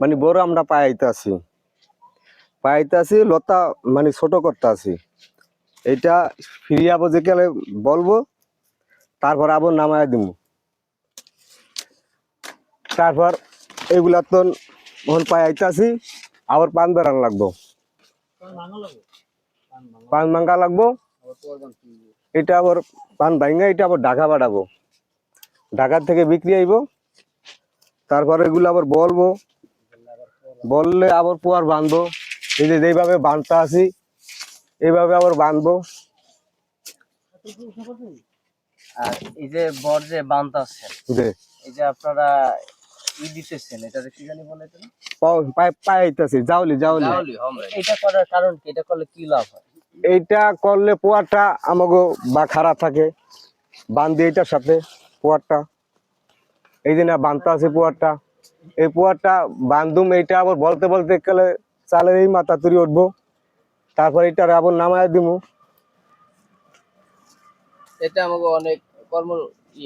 মানে বড় আমরা পাইতে আছি লতা মানে ছোট করতে আছি। এটা ফিরিয়ে আবার যেকালে বলবো তারপর আবার নামায় দিব। তারপর এগুলা তো এখন পাইতে আছি আবার পান বেড়ান লাগবো, পান ভাঙ্গা লাগবো। এটা আবার পান ভাঙ্গা এটা আবার ঢাকা বাড়াবো, ঢাকার থেকে বিক্রি আইব। তারপর এগুলো আবার বলবো, বললে আবার পোয়ার বাঁধবো। এই যে যেভাবে বাঁধতে আছি এইভাবে আবার বাঁধবো। আর এই যে বর যে বানতাছেন, এই যে আপনারা দিতেছেন, এটা কি জানি বলে তো, পাইতেছি জাউলি জাউলি। এটা করার কারণ কি? এটা করলে কি লাভ হয়? এইটা করলে পোয়াটা আমাকে বা খারাপ থাকে, বান্ধি এইটার সাথে পোয়ারটা এই যে না বাঁধতে আছে পোয়ারটা, এই পোয়ারটা বান্ধুম। এইটা আবার বলতে বলতে গেলে চালের এই মাথা তুরি উঠবো, তারপর এইটার আবার নামায় দিব। এটা আমাকে অনেক কর্ম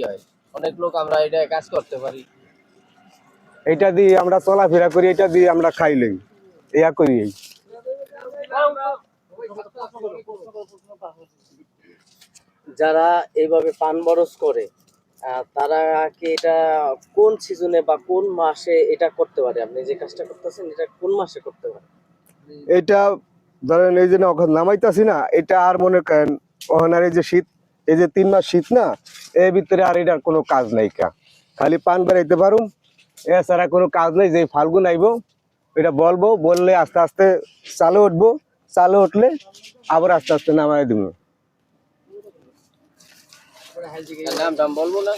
হয়, অনেক লোক আমরা এটা কাজ করতে পারি। এইটা দিয়ে আমরা চলাফেরা করি, এটা দিয়ে আমরা খাই লই, ইয়া করি। যারা এইভাবে পান বরজ করে তারা কি এটা কোন সিজনে বা কোন মাসে এটা করতে পারে? আপনি যে কাজটা করতেছেন এটা কোন মাসে করতে পারে? এটা ধরেন এই যে ওখানে নামাইতেছি না, এটা আর মনে করেন ওখানে আর এই যে শীত, এই যে 3 মাস শীত না, এর ভিতরে আর এটার কোনো কাজ নাই, খালি পান বেড়াইতে পারুম, এছাড়া কোনো কাজ নেই। যে ফাল্গুন আইব এটা বলবো, বললে আস্তে আস্তে চালে উঠবো, চালে উঠলে আবার আস্তে আস্তে নামাই দিব। নাম বলবো না।